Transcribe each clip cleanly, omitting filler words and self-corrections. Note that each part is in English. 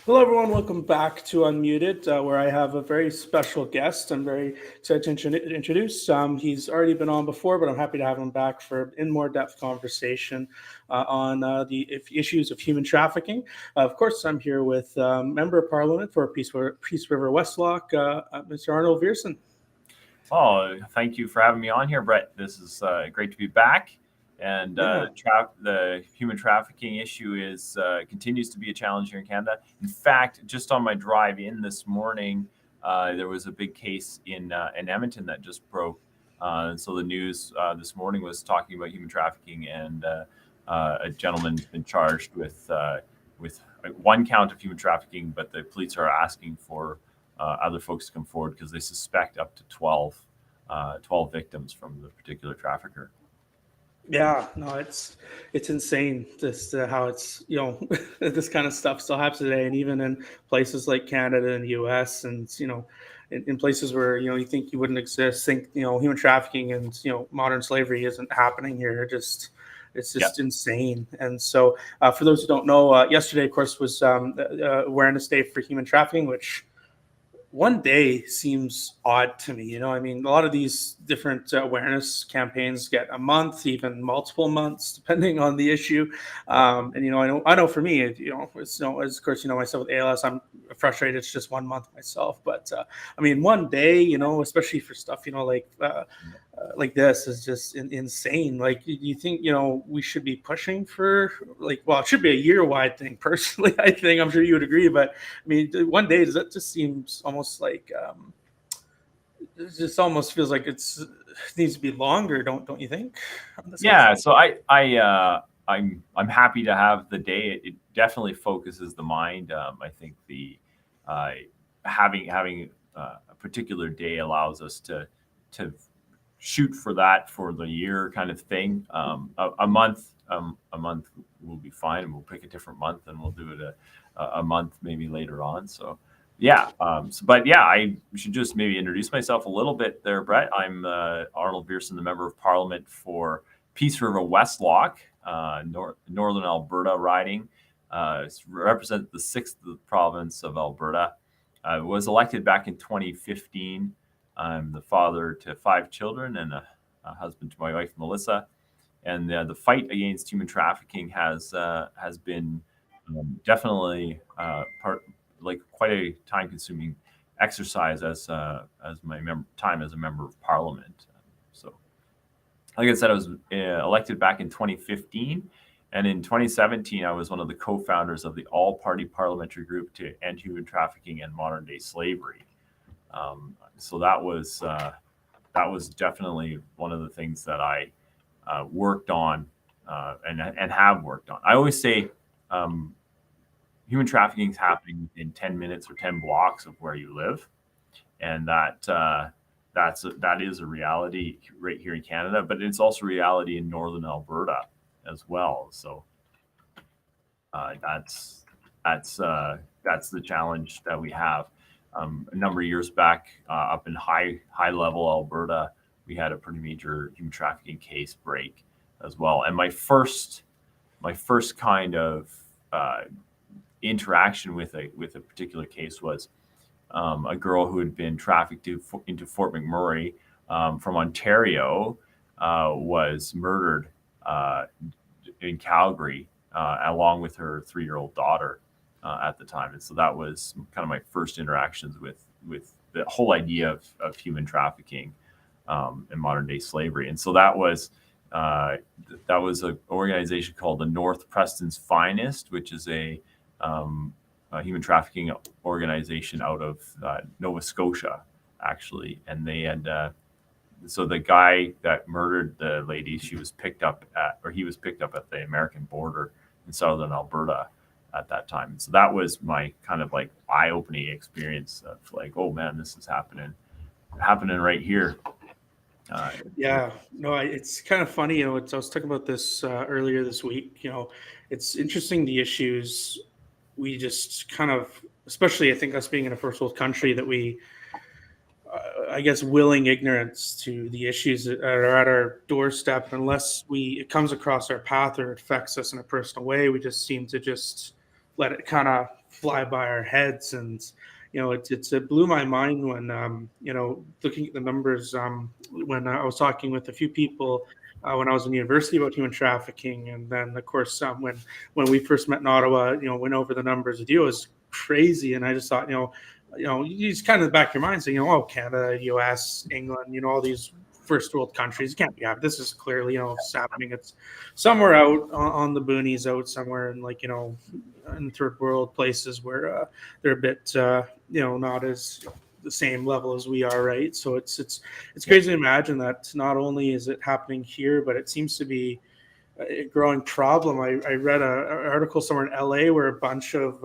Hello, everyone. Welcome back to Unmuted, where I have a very special guest. I'm very excited to introduce. He's already been on before, but I'm happy to have him back for in more depth conversation on the issues of human trafficking. Of course, I'm here with Member of Parliament for Peace River Westlock, Mr. Arnold Viersen. Oh, thank you for having me on here, Brett. This is great to be back. And Yeah. the human trafficking issue is continues to be a challenge here in Canada. In fact, just on my drive in this morning, there was a big case in Edmonton that just broke. So the news this morning was talking about human trafficking, and a gentleman's been charged with one count of human trafficking, but the police are asking for other folks to come forward because they suspect up to 12 victims from the particular trafficker. Yeah, no, it's insane just how it's this kind of stuff still happens today, and even in places like Canada and the U.S. and in places where you think you wouldn't exist, think human trafficking and modern slavery isn't happening here. It's Yeah. just insane. And so, for those who don't know, yesterday, of course, was Awareness Day for Human Trafficking, which one day seems odd to me. I mean, a lot of these different awareness campaigns get a month, even multiple months, depending on the issue. And I know for me, it's as of course myself with ALS, I'm frustrated. It's just 1 month myself, but I mean, one day, especially for stuff, like this is just insane. Like, you think we should be pushing for, like, well, it should be a year wide thing. Personally, I think, I'm sure you would agree, but I mean, one day, does that just seems almost like it just almost feels like it needs to be longer, don't you think? On this Yeah. issue. So I'm happy to have the day. It definitely focuses the mind. I think the uh, having a particular day allows us to shoot for that for the year kind of thing. A month will be fine, and we'll pick a different month, and we'll do it a month maybe later on. So yeah, but yeah, I should just maybe introduce myself a little bit there, Brett. I'm Arnold Viersen, the member of Parliament for Peace River Westlock, Northern Alberta riding. Represent the sixth province of Alberta. I was elected back in 2015. I'm the father to five children and a husband to my wife Melissa. And the fight against human trafficking has been definitely part like quite a time consuming exercise as my time as a member of parliament. So, like I said, I was elected back in 2015. And in 2017, I was one of the co-founders of the all-party parliamentary group to end human trafficking and modern-day slavery. So that was definitely one of the things that I worked on and have worked on. I always say um, human trafficking is happening in 10 minutes or 10 blocks of where you live, and that is a reality right here in Canada, but it's also reality in northern Alberta as well. So uh, that's that's the challenge that we have. A number of years back, up in high level Alberta, we had a pretty major human trafficking case break as well. And my first kind of uh, interaction with a particular case was a girl who had been trafficked into Fort McMurray from Ontario, was murdered uh, in Calgary, along with her 3-year-old daughter at the time. And so that was kind of my first interactions with the whole idea of human trafficking and modern day slavery. And so uh, that was an organization called the North Preston's Finest, which is a human trafficking organization out of Nova Scotia, actually. And they had so the guy that murdered the lady, he was picked up at the American border in southern Alberta at that time. So that was my kind of like eye-opening experience of like, oh man, this is happening right here. Uh, Yeah, no, it's kind of funny. I was talking about this earlier this week. It's interesting, the issues we just kind of, especially I think us being in a first world country, that we, I guess, willing ignorance to the issues that are at our doorstep. Unless it comes across our path or it affects us in a personal way, we just seem to just let it kind of fly by our heads. And it blew my mind when looking at the numbers, when I was talking with a few people when I was in university about human trafficking, and then of course when we first met in Ottawa, went over the numbers with you. It was crazy, and I just thought, you just kind of in the back of your mind saying, oh, Canada, U.S., England, all these first world countries, can't be happening. This is clearly, it's happening. It's somewhere out on the boonies, out somewhere in in third world places where they're a bit, not as the same level as we are, right? So it's crazy to imagine that not only is it happening here, but it seems to be a growing problem. I read an article somewhere in LA where a bunch of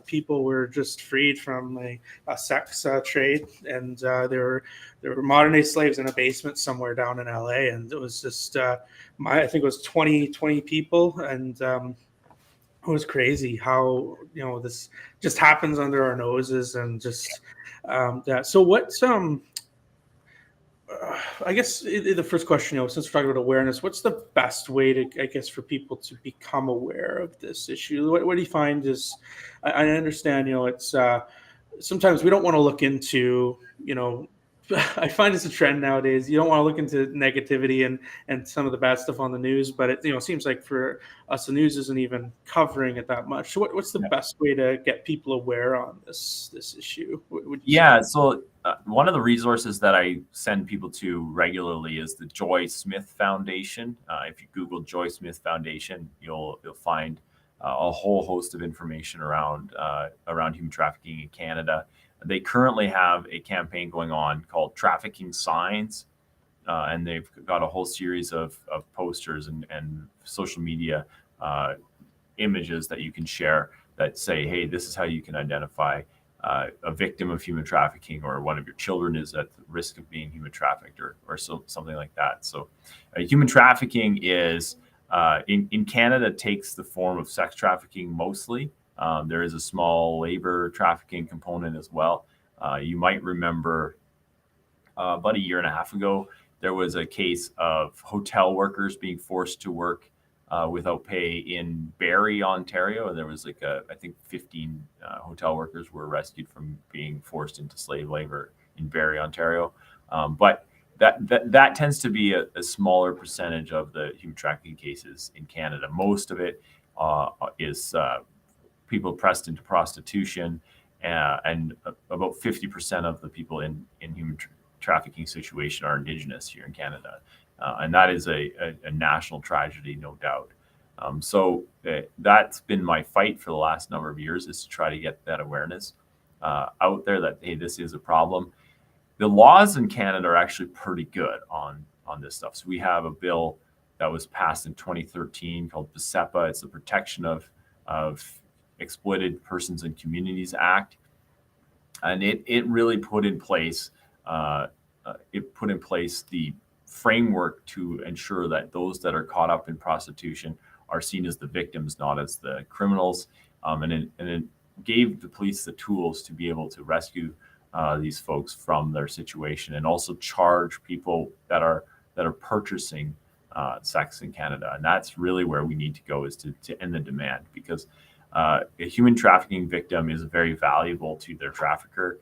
people were just freed from a sex trade, and they were modern day slaves in a basement somewhere down in LA, and it was just I think it was 20 people, and it was crazy how this just happens under our noses, and just that. So what's I guess the first question, since we're talking about awareness, what's the best way to, I guess, for people to become aware of this issue? What do you find is, I understand, it's sometimes we don't want to look into, I find it's a trend nowadays. You don't want to look into negativity and some of the bad stuff on the news, but it seems like for us the news isn't even covering it that much. So what's the best way to get people aware on this issue? What would you say? Yeah, so one of the resources that I send people to regularly is the Joy Smith Foundation. If you Google Joy Smith Foundation, you'll find a whole host of information around human trafficking in Canada. They currently have a campaign going on called Trafficking Signs, and they've got a whole series of posters and social media images that you can share that say, hey, this is how you can identify a victim of human trafficking, or one of your children is at risk of being human trafficked, or something like that. So human trafficking is in Canada takes the form of sex trafficking mostly. There is a small labor trafficking component as well. You might remember about a year and a half ago, there was a case of hotel workers being forced to work without pay in Barrie, Ontario. And there was I think 15 hotel workers were rescued from being forced into slave labor in Barrie, Ontario. But that tends to be a smaller percentage of the human trafficking cases in Canada. Most of it is people pressed into prostitution, and about 50% of the people in human trafficking situation are Indigenous here in Canada. And that is a national tragedy, no doubt. So that's been my fight for the last number of years, is to try to get that awareness out there that, hey, this is a problem. The laws in Canada are actually pretty good on this stuff. So we have a bill that was passed in 2013 called PSEPA. It's the Protection of Exploited Persons and Communities Act. And it really put in place the framework to ensure that those that are caught up in prostitution are seen as the victims, not as the criminals. And it gave the police the tools to be able to rescue these folks from their situation, and also charge people that are purchasing sex in Canada. And that's really where we need to go, is to end the demand, because a human trafficking victim is very valuable to their trafficker.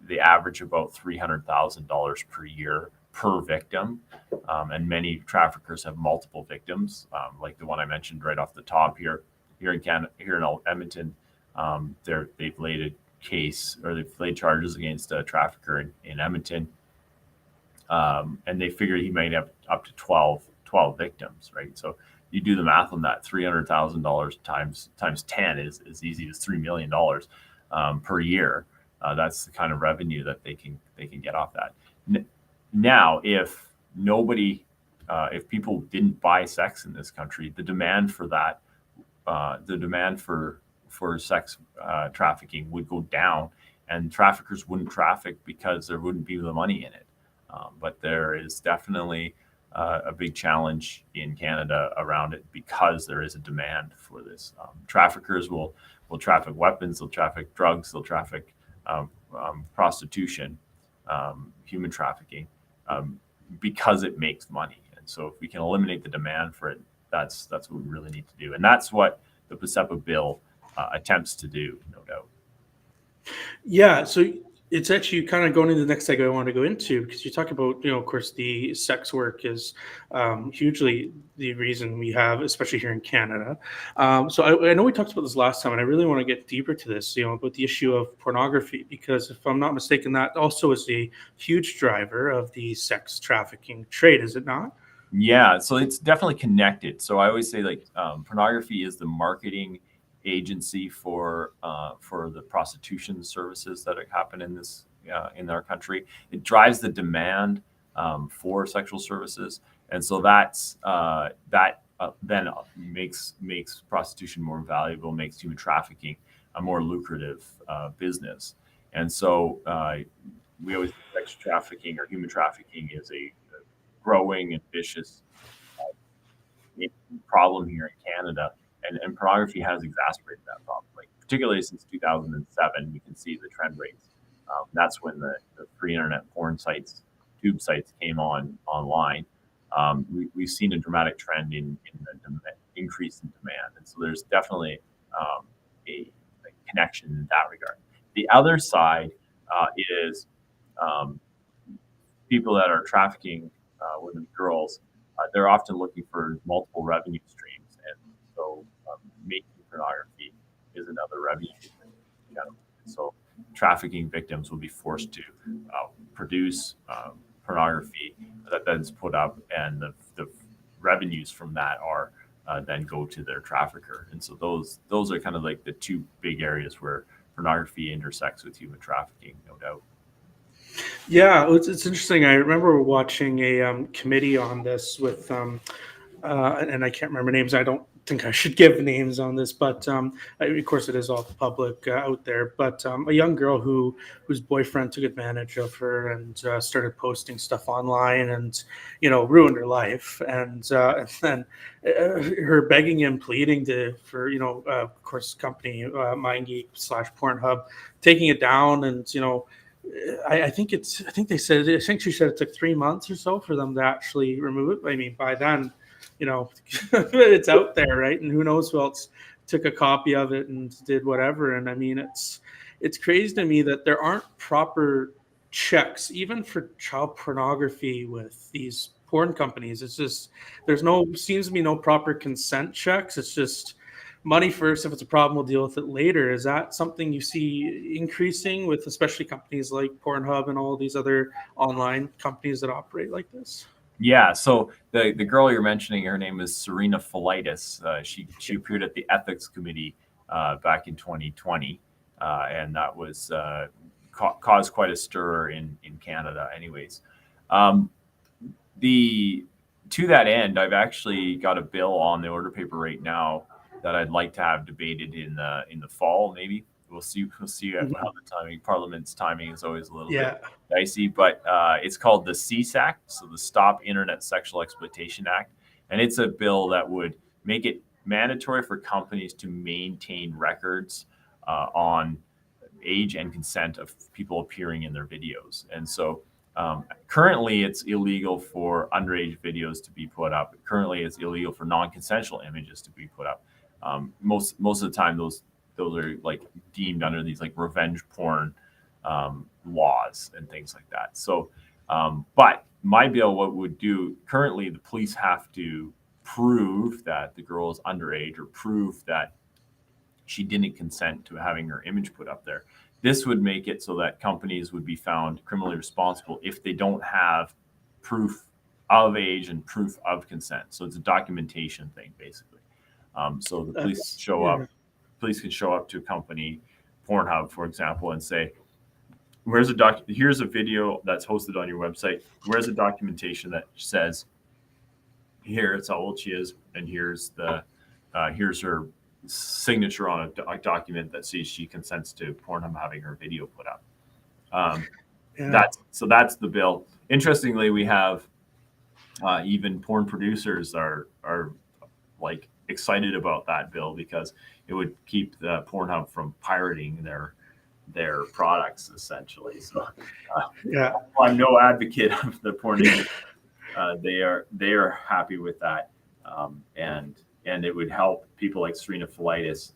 They average about $300,000 per year per victim, and many traffickers have multiple victims, like the one I mentioned right off the top here in Canada, here in Edmonton. They've laid charges against a trafficker in Edmonton, and they figure he might have up to 12 victims, right? So you do the math on that. $300,000 times 10 is as easy as $3 million per year. That's the kind of revenue that they can get off that. Now, if people didn't buy sex in this country, the demand for that, the demand for sex trafficking would go down, and traffickers wouldn't traffic because there wouldn't be the money in it. But there is definitely a big challenge in Canada around it, because there is a demand for this. Traffickers will traffic weapons, they'll traffic drugs, they'll traffic prostitution, human trafficking, because it makes money. And so if we can eliminate the demand for it, that's what we really need to do. And that's what the PSEPA bill attempts to do, no doubt. Yeah, so it's actually kind of going into the next segment I want to go into, because you talk about, of course, the sex work is hugely the reason we have, especially here in Canada. So I know we talked about this last time, and I really want to get deeper to this, about the issue of pornography, because if I'm not mistaken, that also is a huge driver of the sex trafficking trade, is it not? Yeah, so it's definitely connected. So I always say, like, pornography is the marketing agency for the prostitution services that happen in this in our country. It drives the demand for sexual services, and so that then makes prostitution more valuable, makes human trafficking a more lucrative business. And so we always think sex trafficking or human trafficking is a growing and vicious problem here in Canada, and pornography has exacerbated that problem. Like, particularly since 2007, we can see the trend rates. That's when the free internet porn sites, tube sites, came online. We've seen a dramatic trend in the increase in demand, and so there's definitely a connection in that regard. The other side is people that are trafficking women and girls. They're often looking for multiple revenue streams, and so making pornography is another revenue stream. So trafficking victims will be forced to produce pornography that then is put up, and the revenues from that are then go to their trafficker. And so those are kind of like the two big areas where pornography intersects with human trafficking, no doubt. Yeah, it's interesting. I remember watching a committee on this with, and I can't remember names. I don't think I should give names on this, but of course it is all public out there. But a young girl whose boyfriend took advantage of her and started posting stuff online, and ruined her life. And then her begging him, pleading for of course, company MindGeek / Pornhub taking it down, and I think she said it took 3 months or so for them to actually remove it. I mean, by then, it's out there, right? And who knows who else took a copy of it and did whatever. And I mean, it's crazy to me that there aren't proper checks, even for child pornography with these porn companies. It's just seems to be no proper consent checks. It's just money first. If it's a problem, we'll deal with it later. Is that something you see increasing with especially companies like Pornhub and all these other online companies that operate like this? Yeah, so the girl you're mentioning, her name is Serena Filitis. She appeared at the ethics committee back in 2020, and that was caused quite a stir in Canada. Anyways, to that end, I've actually got a bill on the order paper right now that I'd like to have debated in the fall. Maybe we'll see how the timing. Parliament's timing is always a little bit dicey, but it's called the CSAC, Act, so the Stop Internet Sexual Exploitation Act, and it's a bill that would make it mandatory for companies to maintain records on age and consent of people appearing in their videos. And so currently it's illegal for underage videos to be put up. Currently it's illegal for non-consensual images to be put up. Most of the time those are like deemed under these like revenge porn laws and things like that. So but my bill, what would do, currently the police have to prove that the girl is underage or prove that she didn't consent to having her image put up there. This would make it so that companies would be found criminally responsible if they don't have proof of age and proof of consent. So it's a documentation thing, basically. So the police police can show up to a company, Pornhub, for example, and say, here's a video that's hosted on your website. Where's the documentation that says, it's how old she is, and here's her signature on a document that says she consents to Pornhub having her video put up. That's the bill. Interestingly, we have even porn producers are like excited about that bill because it would keep the Pornhub from pirating their products, essentially. So I'm no advocate of the porn industry. They are happy with that, and and it would help people like Serena Filitis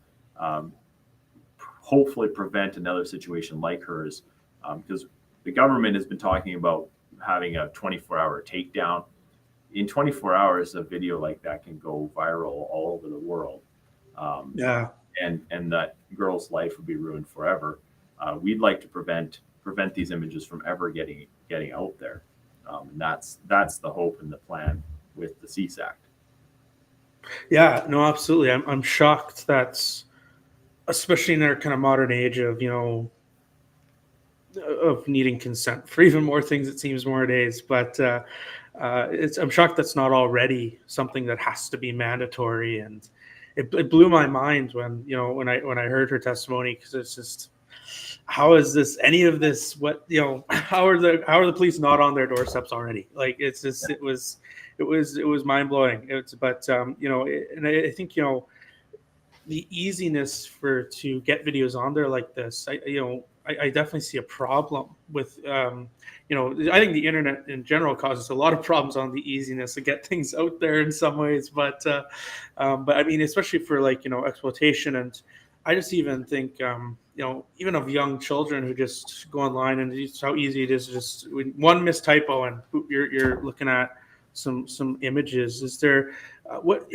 hopefully prevent another situation like hers, because the government has been talking about having a 24-hour takedown. In 24 hours, a video like that can go viral all over the world, um, Yeah. and that girl's life would be ruined forever. We'd like to prevent these images from ever getting out there, and that's the hope and the plan with the CSAC Act. Yeah, no, absolutely. I'm shocked that's, especially in our kind of modern age of, of needing consent for even more things, it seems, more days. But I'm shocked that's not already something that has to be mandatory. And it blew my mind when, when I heard her testimony, because it's just, how is this, any of this, what, how are the police not on their doorsteps already? Like, it's just, it was mind blowing. And I think, the easiness to get videos on there like this, I definitely see a problem with, I think the internet in general causes a lot of problems on the easiness to get things out there in some ways, but I mean, especially for, like, exploitation. And I just even think, even of young children who just go online, and it's how easy it is to just one mistypo and you're looking at some images. Is there, what,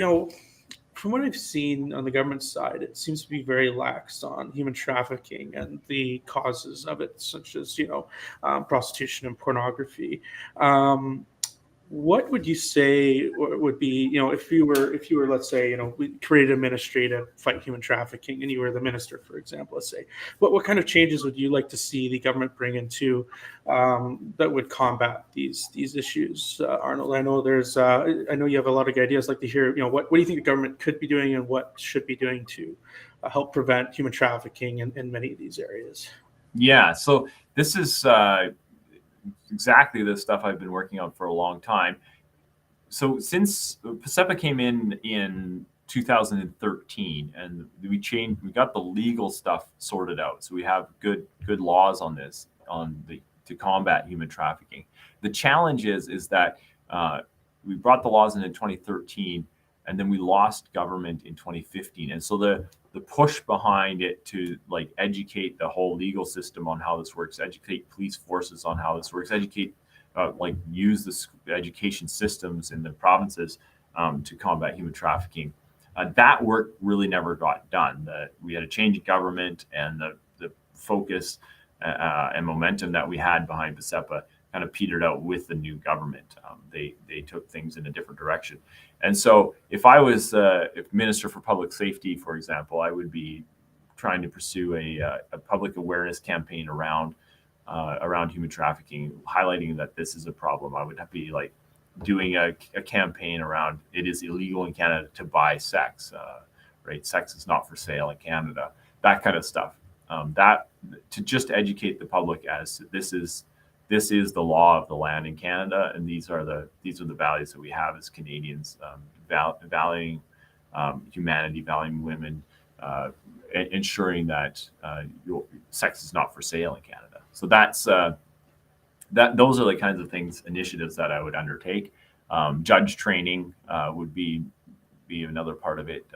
from what I've seen on the government side, it seems to be very lax on human trafficking and the causes of it, such as, prostitution and pornography. Um, what would you say would be, if you were, let's say, we created a ministry to fight human trafficking, and you were the minister, for example, let's say, what kind of changes would you like to see the government bring into, that would combat these issues, Arnold? I know you have a lot of ideas. Like to hear, what do you think the government could be doing, and what should be doing to help prevent human trafficking in many of these areas? Yeah, so this is exactly the stuff I've been working on for a long time. So since PSEPA came in 2013, and we got the legal stuff sorted out. So we have good laws on this, to combat human trafficking. The challenge is that we brought the laws in 2013, and then we lost government in 2015. And so the push behind it to, like, educate the whole legal system on how this works, educate police forces on how this works, use the education systems in the provinces to combat human trafficking. That work really never got done. We had a change in government, and the focus and momentum that we had behind PSEPA kind of petered out with the new government. They took things in a different direction. And so if I was if Minister for Public Safety, for example, I would be trying to pursue a public awareness campaign around human trafficking, highlighting that this is a problem. I would be like doing a campaign around, it is illegal in Canada to buy sex, right? Sex is not for sale in Canada, that kind of stuff. That to just educate the public as this is the law of the land in Canada, and these are the values that we have as Canadians, valuing humanity, valuing women, ensuring that sex is not for sale in Canada. So those are the kinds of initiatives that I would undertake. Judge training would be another part of it,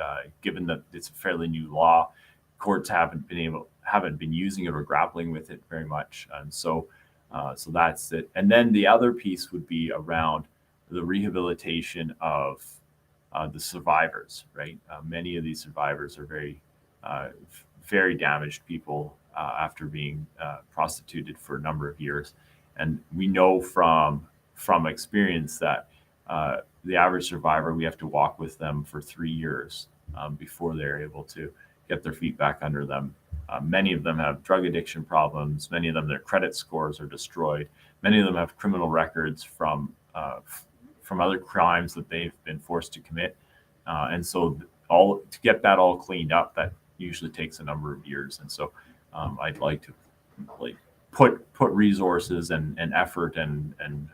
given that it's a fairly new law. Courts haven't been using it or grappling with it very much, and so that's it. And then the other piece would be around the rehabilitation of the survivors, right? Many of these survivors are very damaged people after being prostituted for a number of years. And we know from experience that the average survivor, we have to walk with them for 3 years before they're able to get their feet back under them. Many of them have drug addiction problems. Many of them, their credit scores are destroyed. Many of them have criminal records from other crimes that they've been forced to commit. And so to get that all cleaned up, that usually takes a number of years. And so I'd like to put resources and effort and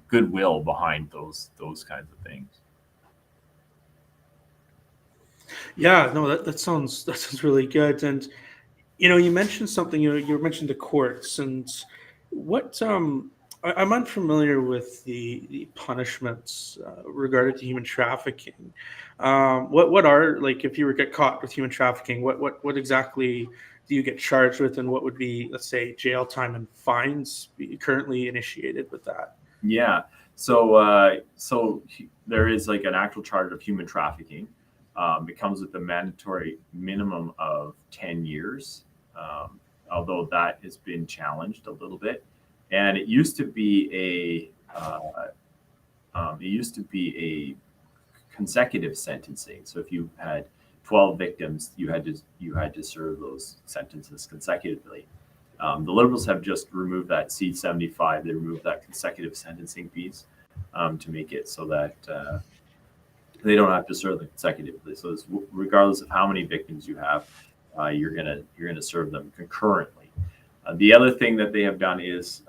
goodwill behind those kinds of things. Yeah, no, that sounds really good. And you mentioned something. You mentioned the courts, and what I'm unfamiliar with the punishments regarding to human trafficking. What are, like, if you were get caught with human trafficking, what exactly do you get charged with, and what would be, let's say, jail time and fines currently initiated with that? Yeah. So there is like an actual charge of human trafficking. It comes with a mandatory minimum of 10 years, although that has been challenged a little bit. And it used to be a consecutive sentencing. So if you had 12 victims, you had to serve those sentences consecutively. The Liberals have just removed that C-75. They removed that consecutive sentencing piece to make it so that they don't have to serve them consecutively. So regardless of how many victims you have, you're gonna serve them concurrently. The other thing that they have done is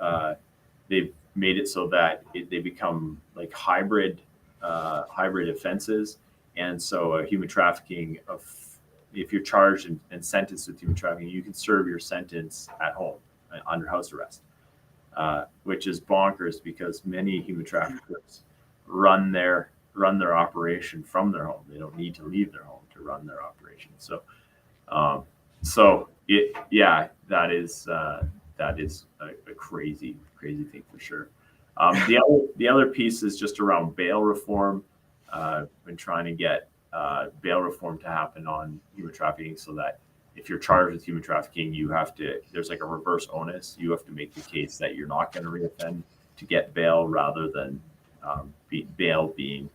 they've made it so that they become like hybrid offenses, and so human trafficking of if you're charged and sentenced with human trafficking, you can serve your sentence at home under house arrest, which is bonkers because many human traffickers run their operation from their home. They don't need to leave their home to run their operation. Um, that is a crazy thing for sure. The other piece is just around bail reform. Been trying to get bail reform to happen on human trafficking, so that if you're charged with human trafficking, there's like a reverse onus. You have to make the case that you're not going to reoffend to get bail, rather than bail being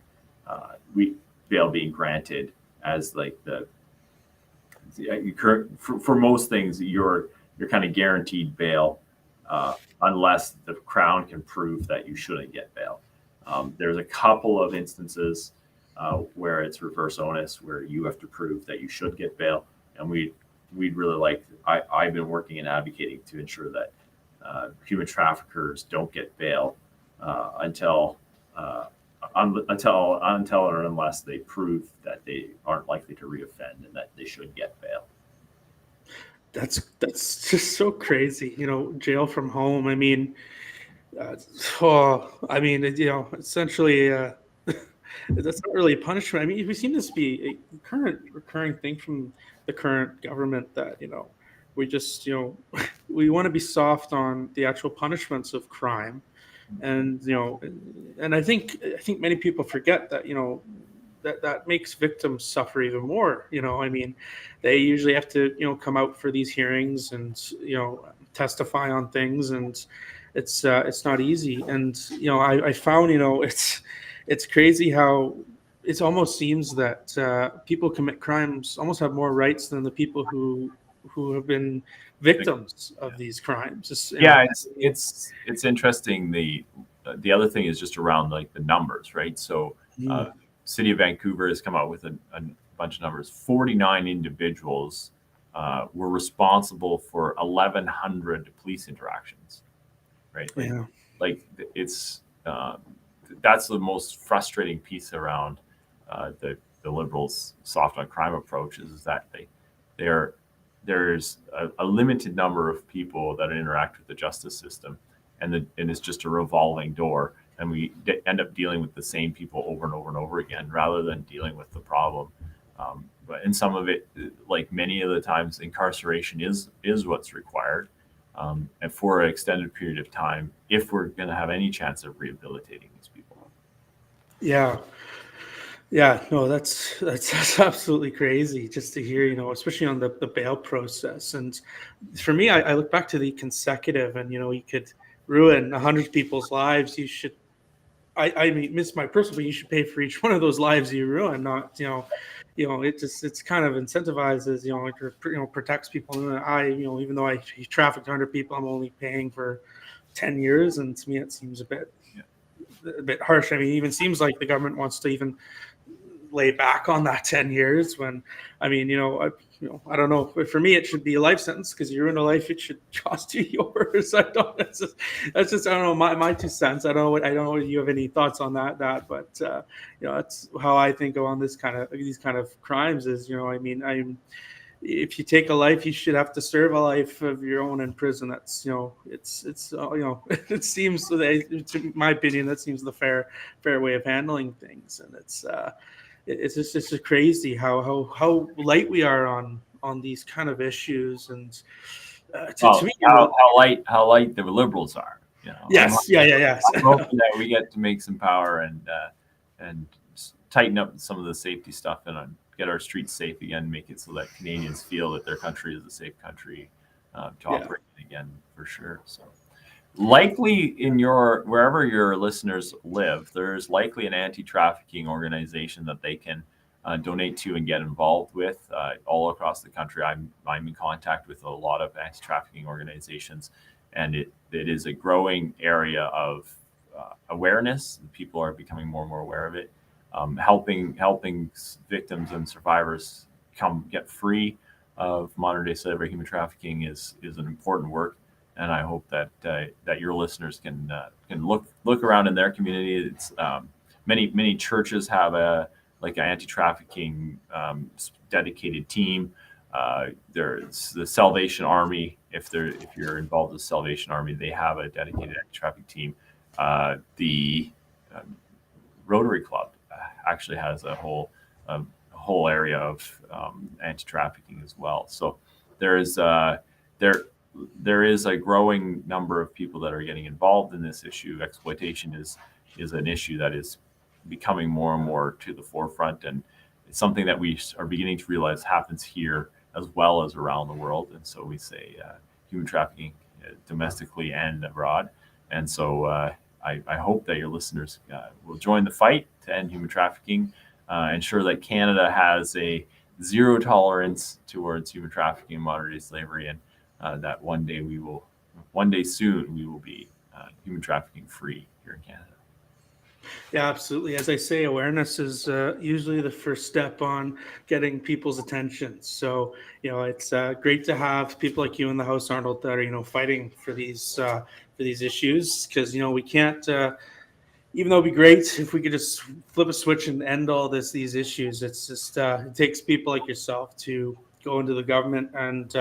granted as like for most things you're kind of guaranteed bail unless the Crown can prove that you shouldn't get bail. There's a couple of instances where it's reverse onus, where you have to prove that you should get bail, and we'd really like. I've been working and advocating to ensure that human traffickers don't get bail until or unless they prove that they aren't likely to reoffend and that they should get bail. That's just so crazy. Jail from home. I mean, uh, I mean, essentially, that's not really a punishment. I mean, we seem this to be a current recurring thing from the current government that we just we want to be soft on the actual punishments of crime, and and I think many people forget that that makes victims suffer even more. I mean, they usually have to come out for these hearings and testify on things, and it's not easy. And I found it's crazy how it almost seems that people commit crimes almost have more rights than the people who have been victims of these crimes. Yeah, it's interesting. The other thing is just around like the numbers, right? So Mm. City of Vancouver has come out with a bunch of numbers. 49 individuals were responsible for 1,100 police interactions, right? Yeah. Like it's that's the most frustrating piece around the Liberals' soft on crime approach is that there's a limited number of people that interact with the justice system, and it's just a revolving door, and we end up dealing with the same people over and over and over again rather than dealing with the problem. But in some of it, like many of the times, incarceration is what's required, and for an extended period of time, if we're going to have any chance of rehabilitating these people. Yeah. Yeah, no, that's absolutely crazy just to hear, especially on the bail process. And for me, I look back to the consecutive, and you could ruin 100 people's lives. You should, I mean, miss my personal, but you should pay for each one of those lives you ruin. Not, it's kind of incentivizes, protects people. And even though I trafficked 100 people, I'm only paying for 10 years, and to me, it seems a bit harsh. I mean, it even seems like the government wants to even lay back on that 10 years when, I mean, I don't know. For me, it should be a life sentence because you ruin a life. It should cost you yours. I don't. That's just I don't know, my 2 cents. I don't know if you have any thoughts on but that's how I think on these kind of crimes is, I mean, if you take a life, you should have to serve a life of your own in prison. That's it's it seems, to my opinion, that seems the fair way of handling things, and it's just crazy how light we are on these kind of issues, and to Well, me, how light the liberals are. yes, yes. I'm hoping that we get to make some power and tighten up some of the safety stuff and get our streets safe again, make it so that Canadians feel that their country is a safe country to Yeah. operate in again, for sure. So likely in wherever your listeners live, there's likely an anti-trafficking organization that they can donate to and get involved with all across the country. I'm in contact with a lot of anti-trafficking organizations, and it is a growing area of awareness. People are becoming more and more aware of it. Helping victims and survivors get free of modern day slavery, human trafficking is an important work, and I hope that your listeners can look around in their community. It's many churches have an anti-trafficking dedicated team. There's the Salvation Army. If you're involved with the Salvation Army, they have a dedicated anti-trafficking team. The Rotary Club actually has a whole area of anti-trafficking as well. So there is a growing number of people that are getting involved in this issue. Exploitation is an issue that is becoming more and more to the forefront, and it's something that we are beginning to realize happens here as well as around the world. And so we say human trafficking domestically and abroad. And so I hope that your listeners will join the fight to end human trafficking, ensure that Canada has a zero tolerance towards human trafficking and modern day slavery, and that one day soon we will be human trafficking free here in Canada. Yeah, absolutely. As I say, awareness is usually the first step on getting people's attention. So, it's great to have people like you in the House, Arnold, that are, fighting for these issues, because, we can't, even though it'd be great if we could just flip a switch and end all these issues. It's just, it takes people like yourself to go into the government and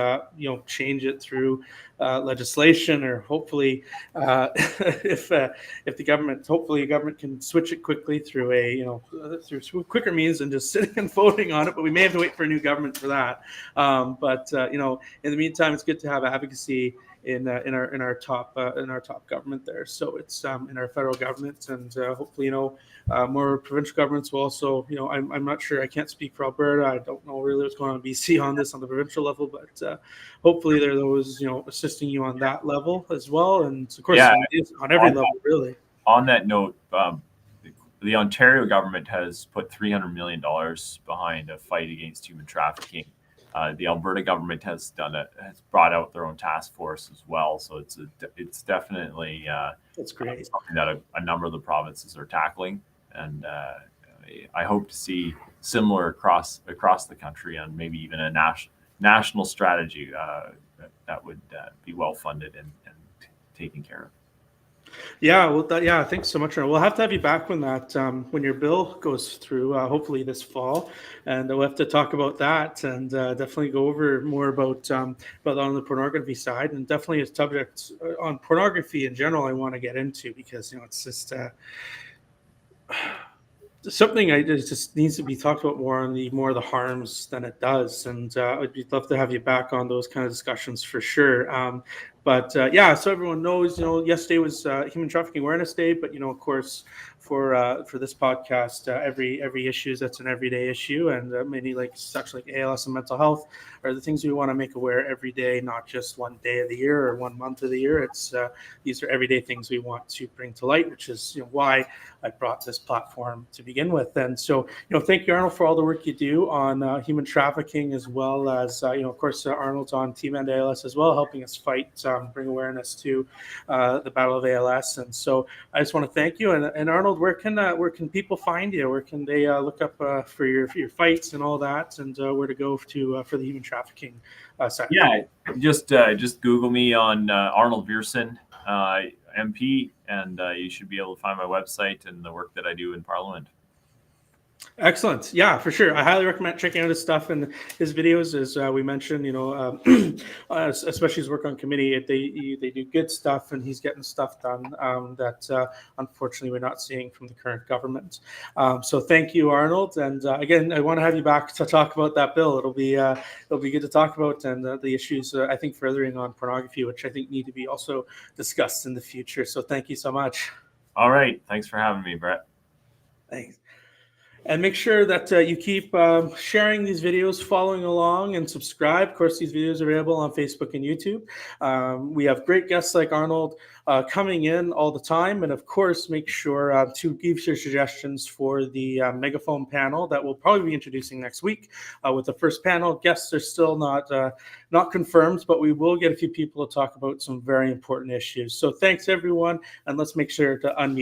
change it through legislation, or hopefully if the government can switch it quickly through through quicker means than just sitting and voting on it. But we may have to wait for a new government for that. But in the meantime, it's good to have advocacy in our top government there. So it's in our federal government, and hopefully more provincial governments will also, I'm not sure, I can't speak for Alberta, I don't know really what's going on in BC on this on the provincial level, but hopefully there are those assisting you on that level as well, and of course on every level really. On that note, the Ontario government has put $300 million behind a fight against human trafficking. The Alberta government has brought out their own task force as well. So it's definitely that's great. Something that a number of the provinces are tackling, and I hope to see similar across the country, and maybe even a national strategy that would be well funded and taken care of. Yeah, well, thanks so much. We'll have to have you back when your bill goes through, hopefully this fall, and we'll have to talk about that, and definitely go over more about on the pornography side, and definitely a subject on pornography in general I want to get into, because it's just something it just needs to be talked about more on more of the harms than it does, and I'd love to have you back on those kind of discussions for sure. But so everyone knows, yesterday was Human Trafficking Awareness Day, but of course, for this podcast, every issue that's an everyday issue, and many such like ALS and mental health are the things we want to make aware every day, not just one day of the year or 1 month of the year. It's these are everyday things we want to bring to light, which is why I brought this platform to begin with. And so, thank you, Arnold, for all the work you do on human trafficking, as well as of course, Arnold's on Team End ALS as well, helping us fight, bring awareness to the battle of ALS. And so I just want to thank you. And Arnold, where can people find you? Where can they look up for your fights and all that, and where to go to for the human trafficking side? Yeah, just Google me on Arnold Viersen, MP, and you should be able to find my website and the work that I do in Parliament. Excellent. Yeah, for sure. I highly recommend checking out his stuff and his videos. As we mentioned, especially his work on committee, they do good stuff, and he's getting stuff done that unfortunately we're not seeing from the current government. So thank you, Arnold. And again, I want to have you back to talk about that bill. It'll be good to talk about, and the issues I think furthering on pornography, which I think need to be also discussed in the future. So thank you so much. All right. Thanks for having me, Brett. Thanks. And make sure that you keep sharing these videos, following along, and subscribe. Of course, these videos are available on Facebook and YouTube. We have great guests like Arnold coming in all the time. And of course, make sure to give your suggestions for the megaphone panel that we'll probably be introducing next week. With the first panel, guests are still not confirmed, but we will get a few people to talk about some very important issues. So thanks, everyone. And let's make sure to unmute.